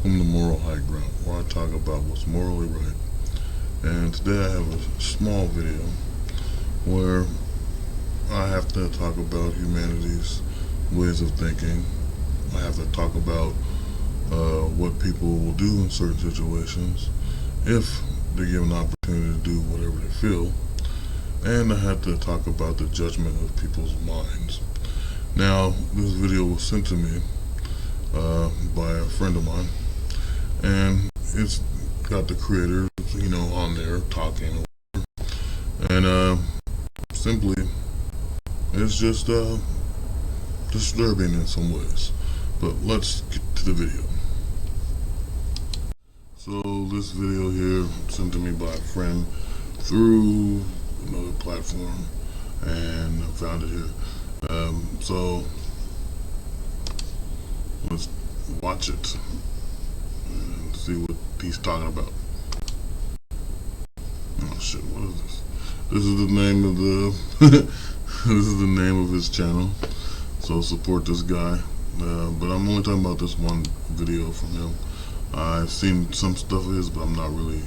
Welcome to Moral High Ground, where I talk about what's morally right. And today I have a small video where I have to talk about humanity's ways of thinking. I have to talk about what people will do in certain situations if they're given the opportunity to do whatever they feel. And I had to talk about the judgment of people's minds. Now, this video was sent to me by a friend of mine, and it's got the creator, on there talking, and simply, it's just disturbing in some ways. But let's get to the video. So this video here sent to me by a friend through another platform, and I found it here. So let's watch it and see what he's talking about. Oh shit, what is this? This is the name of the this is the name of his channel, so support this guy. But I'm only talking about this one video from him. I've seen some stuff of his, but I'm not really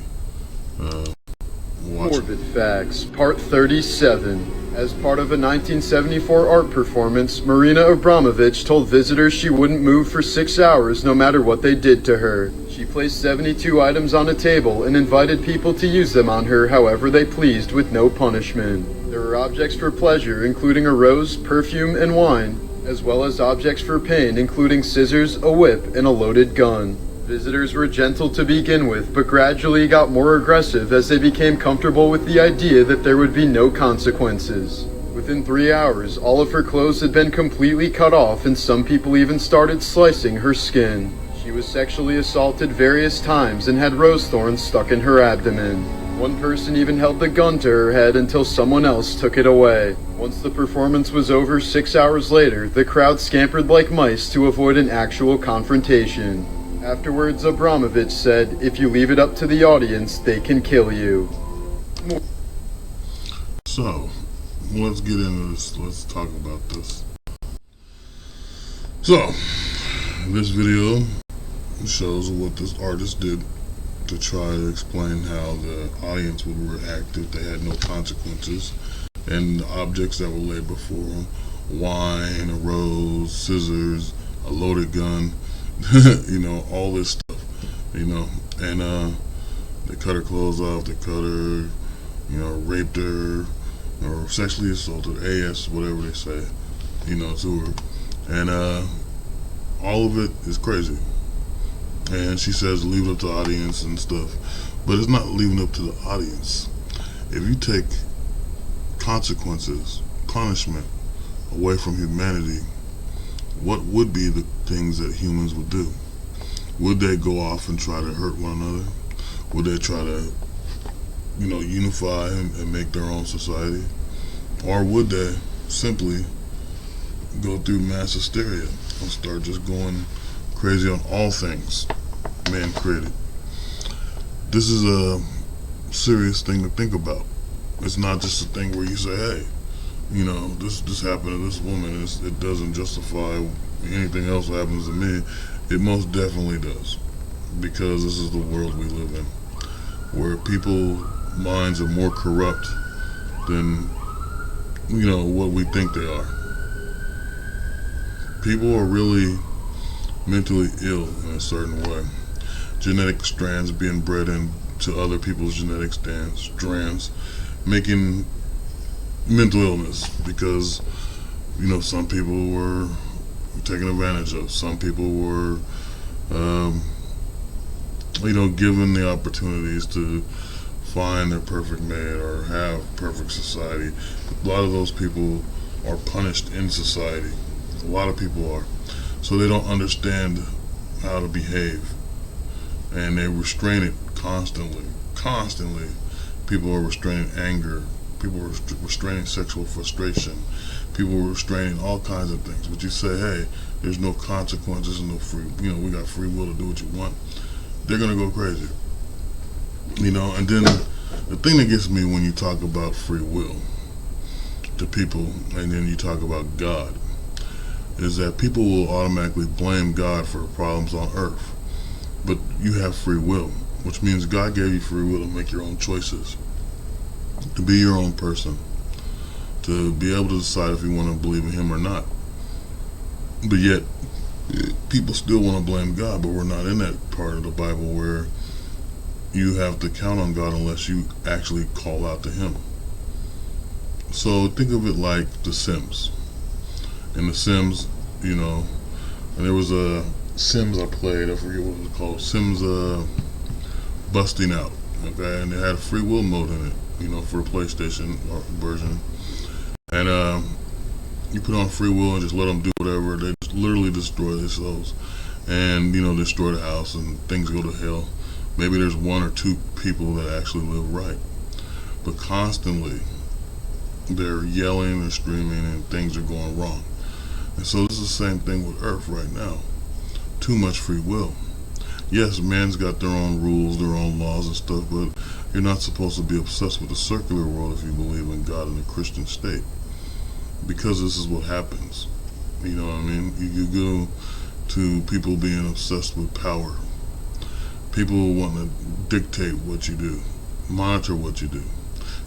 watching. Morbid Facts, Part 37. As part of a 1974 art performance, Marina Abramovich told visitors she wouldn't move for 6 hours no matter what they did to her. She placed 72 items on a table and invited people to use them on her however they pleased with no punishment. There were objects for pleasure, including a rose, perfume, and wine, as well as objects for pain, including scissors, a whip, and a loaded gun. Visitors were gentle to begin with, but gradually got more aggressive as they became comfortable with the idea that there would be no consequences. Within 3 hours, all of her clothes had been completely cut off, and some people even started slicing her skin. She was sexually assaulted various times and had rose thorns stuck in her abdomen. One person even held the gun to her head until someone else took it away. Once the performance was over 6 hours later, the crowd scampered like mice to avoid an actual confrontation. Afterwards, Abramovich said, "If you leave it up to the audience, they can kill you." So, let's get into this. Let's talk about this. So, this video shows what this artist did to try to explain how the audience would react if they had no consequences, and the objects that were laid before them: wine, a rose, scissors, a loaded gun, all this stuff, and they cut her clothes off, they cut her, raped her, or sexually assaulted, AS, whatever they say, to her, and all of it is crazy. And she says leave it up to the audience and stuff, but it's not leaving up to the audience. If you take consequences, punishment away from humanity, what would be the things that humans would do? Would they go off and try to hurt one another? Would they try to, unify and make their own society? Or would they simply go through mass hysteria and start just going crazy on all things man created? This is a serious thing to think about. It's not just a thing where you say, hey, this happened to this woman. It doesn't justify anything else that happens to me. It most definitely does, because this is the world we live in, where people's minds are more corrupt than what we think they are. People are really mentally ill in a certain way. Genetic strands being bred into other people's genetic strands, making mental illness, because some people were taken advantage of, some people were given the opportunities to find their perfect mate or have perfect society. A lot of those people are punished in society. A lot of people are, so they don't understand how to behave, and they restrain it constantly. People are restraining anger. People are restraining sexual frustration. People are restraining all kinds of things. But you say, hey, there's no consequences and no free, we got free will to do what you want. They're going to go crazy. And then the thing that gets me when you talk about free will to people, and then you talk about God, is that people will automatically blame God for the problems on earth. But you have free will, which means God gave you free will to make your own choices, to be your own person, to be able to decide if you want to believe in Him or not. But yet, people still want to blame God, but we're not in that part of the Bible where you have to count on God unless you actually call out to Him. So think of it like The Sims. In The Sims, and there was a Sims I played, I forget what it was called, Sims Busting Out, okay, and it had a free will mode in it, for a PlayStation version, and you put on free will and just let them do whatever. They just literally destroy themselves, and destroy the house, and things go to hell. Maybe there's one or two people that actually live right, but constantly they're yelling and screaming and things are going wrong. And so this is the same thing with Earth right now. Too much free will. Yes, man's got their own rules, their own laws and stuff, but you're not supposed to be obsessed with the circular world if you believe in God in a Christian state. Because this is what happens. You know what I mean? You go to people being obsessed with power. People want to dictate what you do, monitor what you do,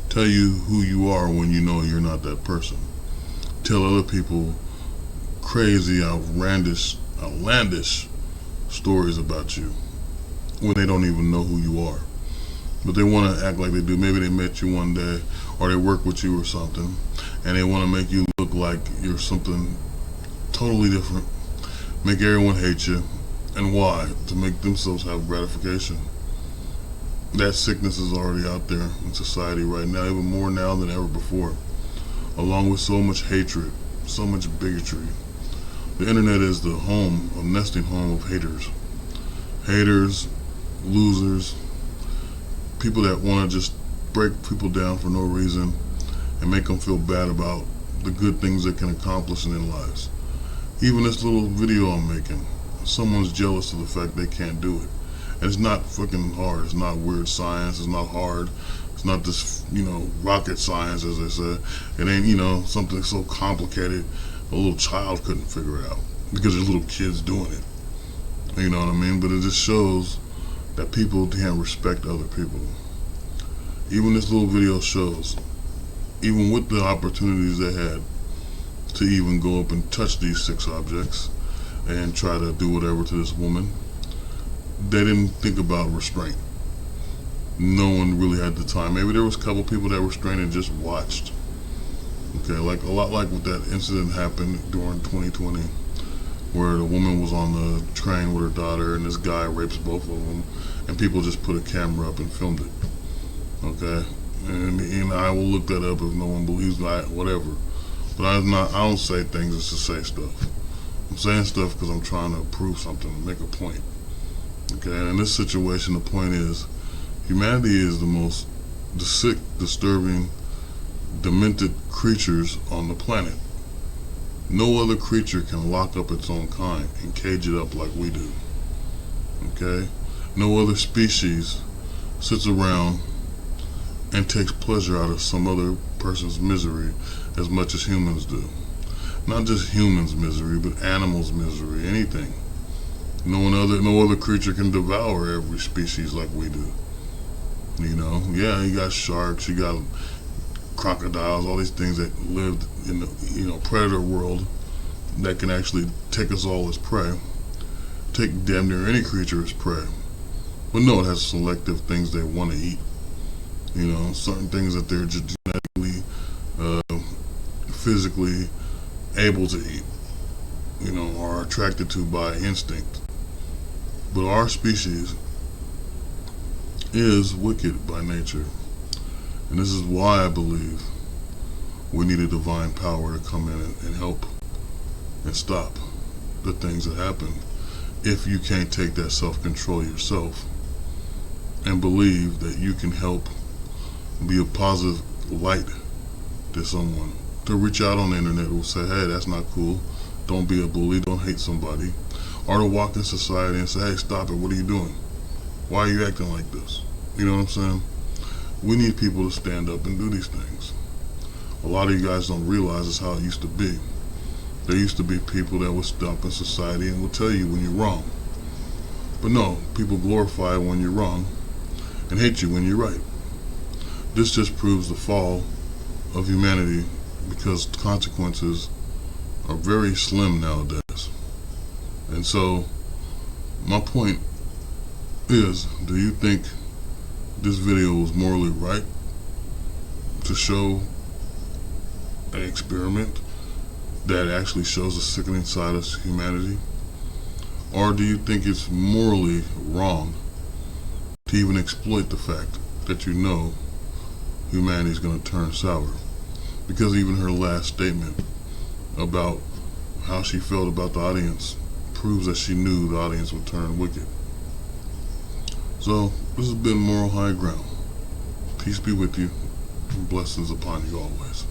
tell you who you are when you know you're not that person. Tell other people crazy, outlandish stories about you when they don't even know who you are. But they want to act like they do. Maybe they met you one day or they work with you or something, and they want to make you look like you're something totally different, make everyone hate you. And why? To make themselves have gratification. That sickness is already out there in society right now, even more now than ever before, along with so much hatred, so much bigotry. The internet is the home, a nesting home of haters. Haters, losers, people that want to just break people down for no reason and make them feel bad about the good things they can accomplish in their lives. Even this little video I'm making, someone's jealous of the fact they can't do it. And it's not fucking hard. It's not weird science. It's not hard. It's not this, rocket science, as they say. It ain't, something so complicated a little child couldn't figure it out because there's little kids doing it. You know what I mean? But it just shows that people can't respect other people. Even this little video shows, even with the opportunities they had to even go up and touch these 6 objects and try to do whatever to this woman, they didn't think about restraint. No one really had the time. Maybe there was a couple people that restrained and just watched. Okay, like a lot like what that incident happened during 2020, where the woman was on the train with her daughter and this guy rapes both of them, and people just put a camera up and filmed it. Okay, and I will look that up if no one believes that, whatever. But I don't say things just to say stuff. I'm saying stuff because I'm trying to prove something, make a point. Okay, and in this situation, the point is, humanity is the sick, disturbing, demented creatures on the planet. No other creature can lock up its own kind and cage it up like we do. Okay? No other species sits around and takes pleasure out of some other person's misery as much as humans do. Not just humans' misery, but animals' misery, anything. No other creature can devour every species like we do. Yeah, you got sharks, you got crocodiles, all these things that lived in the predator world that can actually take us all as prey. Take damn near any creature as prey. But no, it has selective things they want to eat. Certain things that they're just genetically, physically able to eat, are attracted to by instinct. But our species is wicked by nature. And this is why I believe we need a divine power to come in and help and stop the things that happen. If you can't take that self-control yourself and believe that you can help be a positive light to someone, to reach out on the internet and say, hey, that's not cool, don't be a bully, don't hate somebody, or to walk in society and say, hey, stop it, what are you doing? Why are you acting like this? You know what I'm saying? We need people to stand up and do these things. A lot of you guys don't realize it's how it used to be. There used to be people that would stop in society and would tell you when you're wrong. But no, people glorify when you're wrong and hate you when you're right. This just proves the fall of humanity because consequences are very slim nowadays. And so, my point is, do you think this video was morally right to show an experiment that actually shows the sickening side of humanity? Or do you think it's morally wrong to even exploit the fact that you know humanity is going to turn sour? Because even her last statement about how she felt about the audience proves that she knew the audience would turn wicked. So, this has been Moral High Ground. Peace be with you, and blessings upon you always.